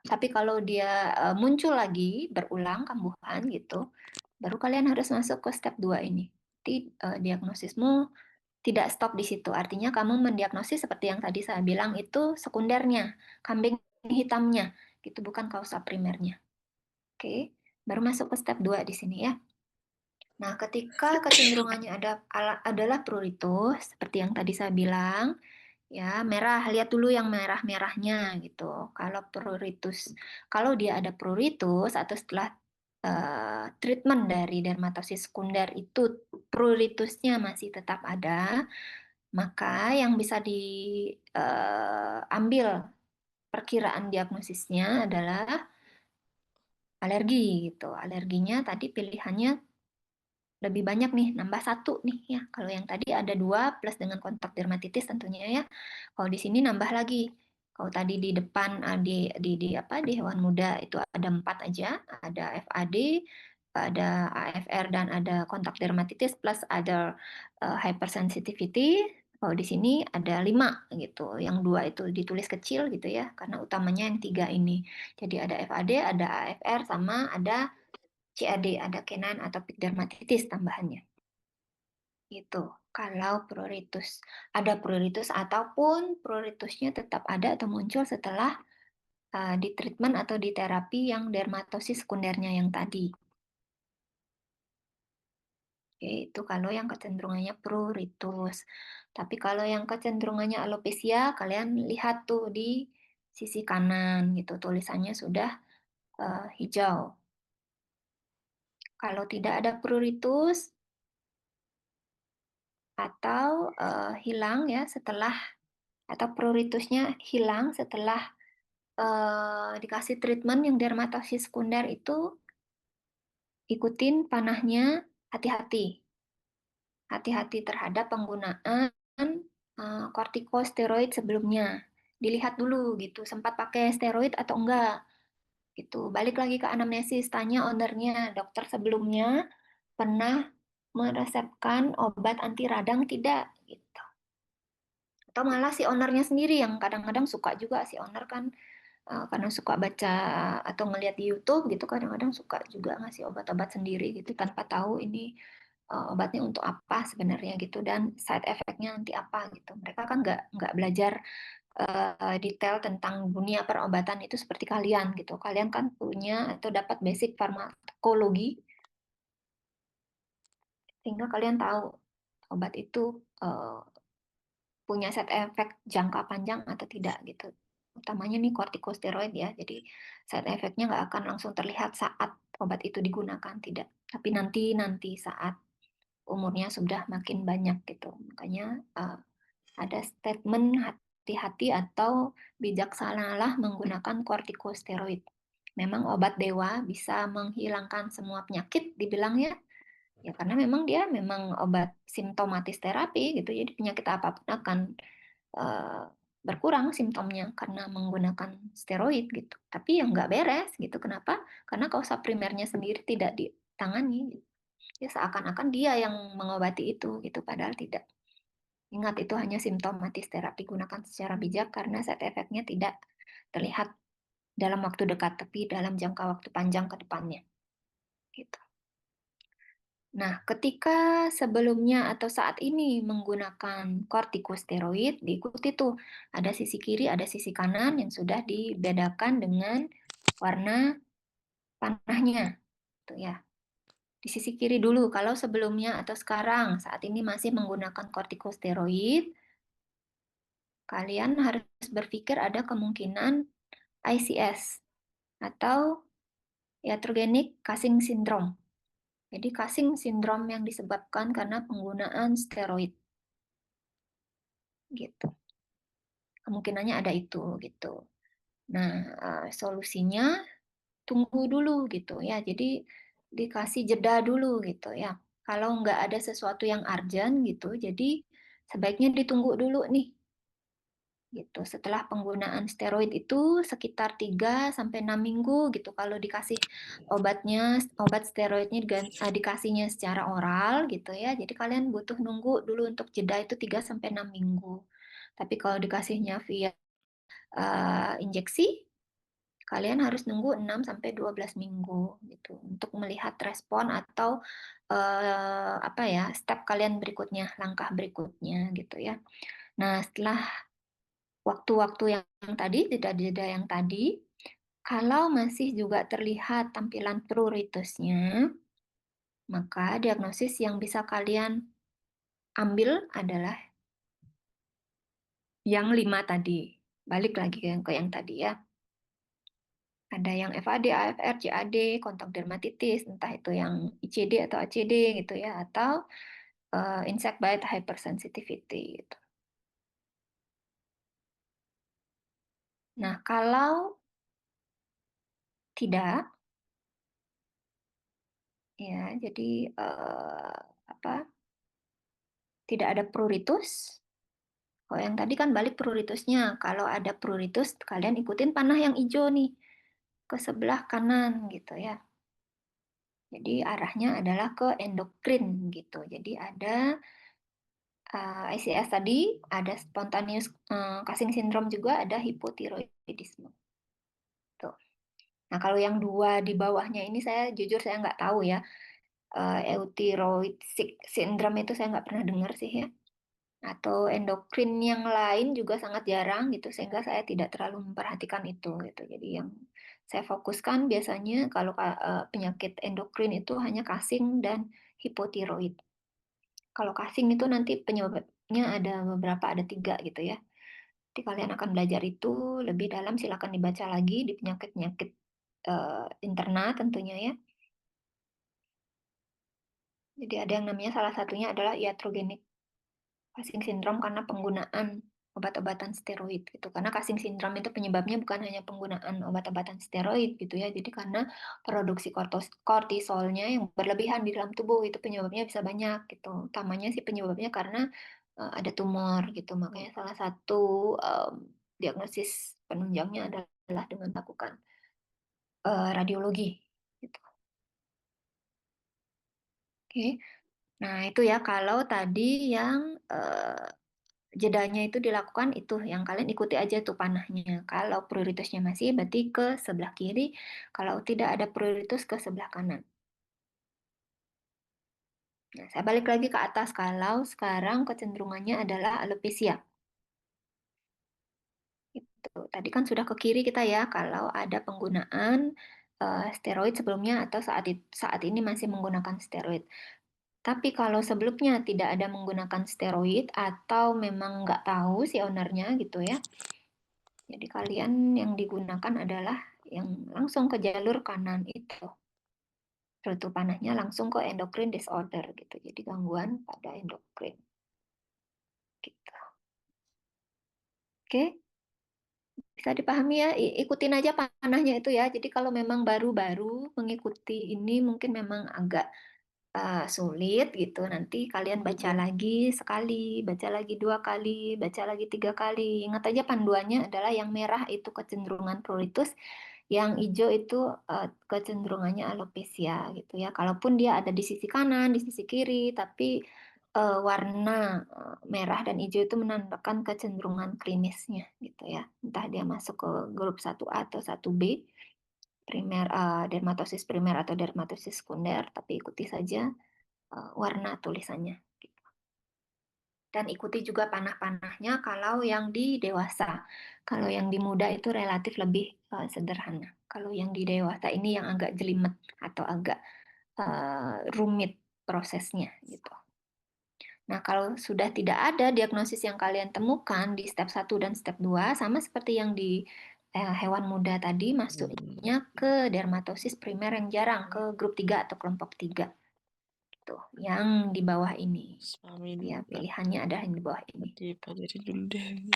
Tapi kalau dia muncul lagi, berulang kambuhan gitu, baru kalian harus masuk ke step 2 ini. Jadi diagnosismu tidak stop di situ. Artinya kamu mendiagnosis seperti yang tadi saya bilang itu sekundernya, kambing hitamnya, gitu bukan kausa primernya. Oke, baru masuk ke step 2 di sini ya. Nah, ketika kecenderungannya adalah pruritus, seperti yang tadi saya bilang, ya merah, lihat dulu yang merah-merahnya gitu. Kalau pruritus, kalau dia ada pruritus atau setelah treatment dari dermatosis sekunder itu pruritusnya masih tetap ada, maka yang bisa diambil perkiraan diagnosisnya adalah alergi gitu. Alerginya tadi pilihannya lebih banyak nih, nambah 1 nih ya. Kalau yang tadi ada 2 plus dengan kontak dermatitis tentunya ya. Kalau di sini nambah lagi. Kalau tadi di depan di hewan muda itu ada 4 aja, ada FAD, ada AFR dan ada kontak dermatitis plus ada hypersensitivity. Kalau di sini ada 5 gitu. Yang 2 itu ditulis kecil gitu ya, karena utamanya yang 3 ini. Jadi ada FAD, ada AFR sama ada CAD, ada canine atopic dermatitis tambahannya. Itu kalau pruritus. Ada pruritus ataupun pruritusnya tetap ada atau muncul setelah di treatment atau di terapi yang dermatosis sekundernya yang tadi. Oke, itu kalau yang kecenderungannya pruritus. Tapi kalau yang kecenderungannya alopecia, kalian lihat tuh di sisi kanan gitu, tulisannya sudah hijau. Kalau tidak ada pruritus atau hilang ya setelah atau pruritusnya hilang setelah dikasih treatment yang dermatosis sekunder itu, ikutin panahnya, hati-hati. Hati-hati terhadap penggunaan kortikosteroid sebelumnya. Dilihat dulu gitu, sempat pakai steroid atau enggak. Gitu. Balik lagi ke anamnesis, tanya ownernya, dokter sebelumnya pernah meresepkan obat anti radang tidak? Gitu. Atau malah si ownernya sendiri yang kadang-kadang suka juga, si owner kan karena suka baca atau ngelihat di YouTube gitu, kadang-kadang suka juga ngasih obat-obat sendiri gitu tanpa tahu ini obatnya untuk apa sebenarnya gitu dan side effect-nya nanti apa gitu. Mereka kan nggak belajar detail tentang dunia perobatan itu seperti kalian gitu. Kalian kan punya atau dapat basic farmakologi sehingga kalian tahu obat itu punya side effect jangka panjang atau tidak gitu. Utamanya nih kortikosteroid ya, jadi side effect-nya nggak akan langsung terlihat saat obat itu digunakan, tidak. Tapi nanti saat umurnya sudah makin banyak gitu. Makanya ada statement hati-hati atau bijaksanalah menggunakan kortikosteroid. Memang obat dewa bisa menghilangkan semua penyakit dibilangnya. Ya karena memang dia memang obat simptomatis terapi gitu. Jadi penyakit apapun akan berkurang simptomnya karena menggunakan steroid gitu. Tapi yang nggak beres gitu. Kenapa? Karena kausa primernya sendiri tidak ditangani. Ya seakan-akan dia yang mengobati itu gitu. Padahal tidak. Ingat itu hanya simptomatis terapi. Gunakan secara bijak karena side effect-nya tidak terlihat dalam waktu dekat, tapi dalam jangka waktu panjang ke depannya. Gitu. Nah, ketika sebelumnya atau saat ini menggunakan kortikosteroid, diikuti tuh ada sisi kiri, ada sisi kanan yang sudah dibedakan dengan warna panahnya, tuh ya. Di sisi kiri dulu, kalau sebelumnya atau sekarang saat ini masih menggunakan kortikosteroid, kalian harus berpikir ada kemungkinan ICS atau iatrogenic Cushing syndrome. Jadi Cushing syndrome yang disebabkan karena penggunaan steroid. Gitu. Kemungkinannya ada itu gitu. Nah, solusinya tunggu dulu gitu ya. Jadi dikasih jeda dulu gitu ya. Kalau nggak ada sesuatu yang urgent gitu, jadi sebaiknya ditunggu dulu nih. Gitu. Setelah penggunaan steroid itu sekitar 3 sampai 6 minggu gitu. Kalau dikasih obat steroidnya dikasihnya secara oral gitu ya. Jadi kalian butuh nunggu dulu untuk jeda itu 3 sampai 6 minggu. Tapi kalau dikasihnya via injeksi, kalian harus nunggu 6 sampai 12 minggu gitu untuk melihat respon atau step kalian berikutnya, langkah berikutnya gitu ya. Nah, setelah waktu-waktu yang tadi, jeda-jeda yang tadi, kalau masih juga terlihat tampilan pruritusnya, maka diagnosis yang bisa kalian ambil adalah yang 5 tadi. Balik lagi ke yang tadi ya. Ada yang FAD, AFR, CAD, kontak dermatitis, entah itu yang ICD atau ACD gitu ya, atau insect bite hypersensitivity gitu. Nah, kalau tidak, ya, jadi tidak ada pruritus. Kalau yang tadi kan balik pruritusnya. Kalau ada pruritus, kalian ikutin panah yang hijau nih ke sebelah kanan gitu ya. Jadi arahnya adalah ke endokrin gitu. Jadi ada ICS tadi, ada spontaneous Cushing syndrome juga, ada hipotiroidisme. Tuh. Nah, kalau yang 2 di bawahnya ini saya jujur saya nggak tahu ya. Euthyroid syndrome itu saya nggak pernah dengar sih ya. Atau endokrin yang lain juga sangat jarang gitu, sehingga saya tidak terlalu memperhatikan itu gitu. Jadi yang saya fokuskan biasanya kalau penyakit endokrin itu hanya Cushing dan hipotiroid. Kalau Cushing itu nanti penyebabnya ada beberapa, ada 3 gitu ya. Nanti kalian akan belajar itu lebih dalam, silakan dibaca lagi di penyakit-penyakit internal tentunya ya. Jadi ada yang namanya salah satunya adalah iatrogenic Cushing syndrome karena penggunaan obat-obatan steroid gitu. Karena Cushing syndrome itu penyebabnya bukan hanya penggunaan obat-obatan steroid gitu ya. Jadi karena produksi kortisolnya yang berlebihan di dalam tubuh itu penyebabnya bisa banyak gitu. Utamanya sih penyebabnya karena ada tumor gitu. Makanya salah satu diagnosis penunjangnya adalah dengan melakukan radiologi gitu. Oke. Nah, itu ya kalau tadi yang jedanya itu dilakukan itu yang kalian ikuti aja tuh panahnya. Kalau prioritasnya masih berarti ke sebelah kiri, kalau tidak ada prioritas ke sebelah kanan. Nah, saya balik lagi ke atas kalau sekarang kecenderungannya adalah alopecia. Itu. Tadi kan sudah ke kiri kita ya kalau ada penggunaan steroid sebelumnya atau saat ini masih menggunakan steroid. Tapi kalau sebelumnya tidak ada menggunakan steroid atau memang nggak tahu si ownernya gitu ya, jadi kalian yang digunakan adalah yang langsung ke jalur kanan itu. Rute panahnya langsung ke endocrine disorder gitu. Jadi gangguan pada endokrin. Gitu. Oke. Bisa dipahami ya, ikutin aja panahnya itu ya. Jadi kalau memang baru-baru mengikuti ini mungkin memang agak sulit gitu. Nanti kalian baca lagi sekali, baca lagi 2 kali, baca lagi 3 kali. Ingat aja panduannya adalah yang merah itu kecenderungan pruritus, yang hijau itu kecenderungannya alopecia gitu ya. Kalaupun dia ada di sisi kanan, di sisi kiri, tapi warna merah dan hijau itu menandakan kecenderungan klinisnya gitu ya. Entah dia masuk ke grup 1A atau 1B, primer dermatosis primer atau dermatosis sekunder, tapi ikuti saja warna tulisannya. Gitu. Dan ikuti juga panah-panahnya kalau yang di dewasa. Kalau yang di muda itu relatif lebih sederhana. Kalau yang di dewasa ini yang agak jelimet atau agak rumit prosesnya gitu. Nah, kalau sudah tidak ada diagnosis yang kalian temukan di step 1 dan step 2, sama seperti yang di hewan muda tadi, masuknya ke dermatosis primer yang jarang, ke grup 3 atau kelompok 3. Tuh, yang di bawah ini. Ya, pilihannya ada yang di bawah ini. Dipelajari dulu deh.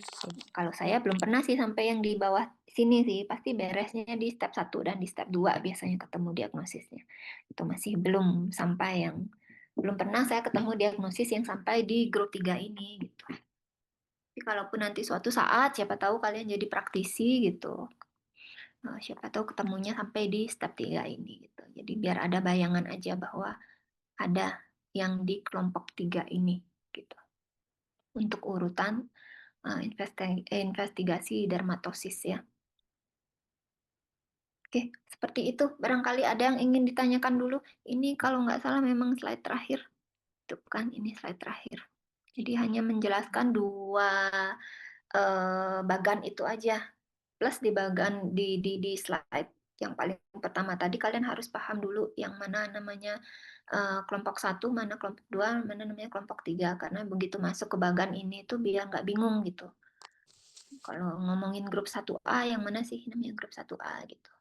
Kalau saya belum pernah sih sampai yang di bawah sini sih, pasti beresnya di step 1 dan di step 2 biasanya ketemu diagnosisnya. Itu masih belum sampai yang belum pernah saya ketemu diagnosis yang sampai di grup 3 ini gitu. Tapi kalaupun nanti suatu saat siapa tahu kalian jadi praktisi gitu. Siapa tahu ketemunya sampai di step 3 ini gitu. Jadi biar ada bayangan aja bahwa ada yang di kelompok 3 ini gitu. Untuk urutan investigasi dermatosis ya. Oke, seperti itu. Barangkali ada yang ingin ditanyakan dulu. Ini kalau nggak salah memang slide terakhir. Itu kan, ini slide terakhir. Jadi hanya menjelaskan 2 bagan itu aja. Plus di bagan di slide yang paling pertama tadi kalian harus paham dulu yang mana namanya kelompok 1, mana kelompok 2, mana namanya kelompok 3. Karena begitu masuk ke bagan ini tuh biar nggak bingung gitu. Kalau ngomongin grup 1A, yang mana sih namanya grup 1A gitu.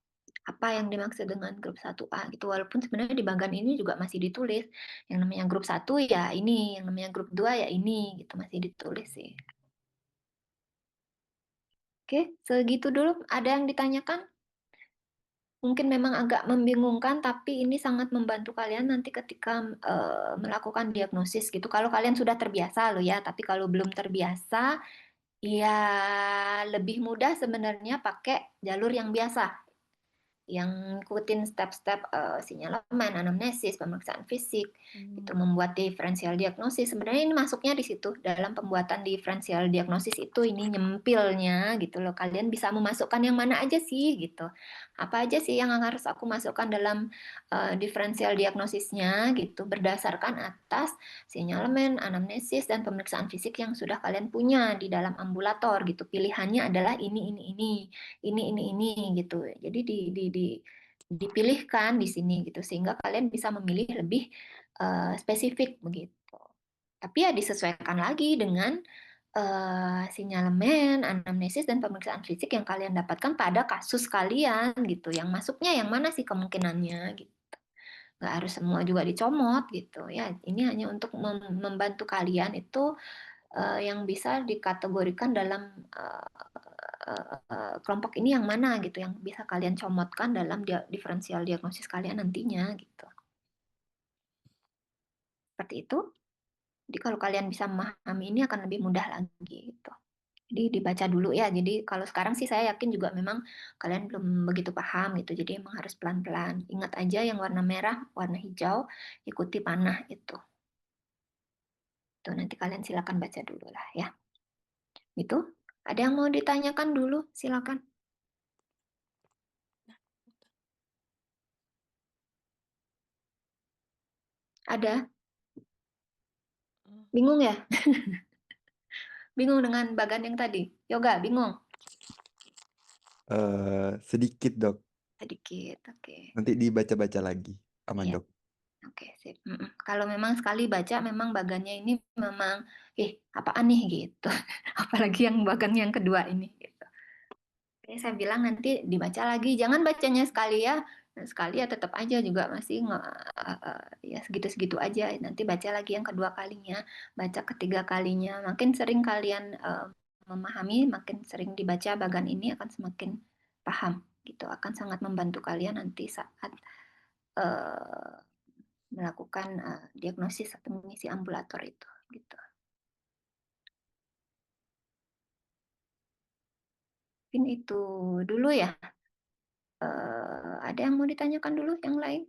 Apa yang dimaksud dengan grup 1A gitu. Walaupun sebenarnya di bagan ini juga masih ditulis. Yang namanya grup 1 ya ini, yang namanya grup 2 ya ini, gitu masih ditulis sih. Oke, segitu dulu. Ada yang ditanyakan? Mungkin memang agak membingungkan, tapi ini sangat membantu kalian nanti ketika melakukan diagnosis gitu. Kalau kalian sudah terbiasa loh ya, tapi kalau belum terbiasa, ya lebih mudah sebenarnya pakai jalur yang biasa, yang ngikutin step-step sinyalemen, anamnesis, pemeriksaan fisik, itu membuat diferensial diagnosis. Sebenarnya ini masuknya di situ dalam pembuatan diferensial diagnosis itu ini nyempilnya gitu loh. Kalian bisa memasukkan yang mana aja sih gitu. Apa aja sih yang harus aku masukkan dalam diferensial diagnosisnya gitu berdasarkan atas sinyalemen, anamnesis dan pemeriksaan fisik yang sudah kalian punya di dalam ambulator gitu. Pilihannya adalah ini gitu. Jadi dipilihkan di sini gitu sehingga kalian bisa memilih lebih spesifik begitu. Tapi ya disesuaikan lagi dengan sinyalemen, anamnesis dan pemeriksaan fisik yang kalian dapatkan pada kasus kalian gitu. Yang masuknya yang mana sih kemungkinannya gitu. Nggak harus semua juga dicomot gitu ya. Ini hanya untuk membantu kalian itu yang bisa dikategorikan dalam kelompok ini yang mana gitu, yang bisa kalian comotkan dalam diferensial diagnosis kalian nantinya gitu. Seperti itu. Jadi kalau kalian bisa memahami ini akan lebih mudah lagi gitu. Jadi dibaca dulu ya. Jadi kalau sekarang sih saya yakin juga memang kalian belum begitu paham gitu. Jadi emang harus pelan-pelan. Ingat aja yang warna merah, warna hijau, ikuti panah itu. Tuh nanti kalian silakan baca dulu lah ya. Itu. Ada yang mau ditanyakan dulu? Silakan. Ada? Bingung ya? Bingung dengan bagan yang tadi? Yoga, bingung? Sedikit dok. Sedikit, oke. Nanti dibaca-baca lagi sama Iya. dok. Oke, sip. Kalau memang sekali baca, memang bagannya ini memang, apaan nih gitu. Apalagi yang bagan yang kedua ini. Gitu. Oke, saya bilang nanti dibaca lagi. Jangan bacanya sekali ya. Sekali ya tetap aja juga masih ya segitu-segitu aja. Nanti baca lagi yang kedua kalinya, baca ketiga kalinya. Makin sering kalian memahami, makin sering dibaca bagan ini akan semakin paham. Gitu akan sangat membantu kalian nanti saat melakukan diagnosis atau mengisi ambulator itu gitu. Mungkin itu dulu ya. Ada yang mau ditanyakan dulu yang lain?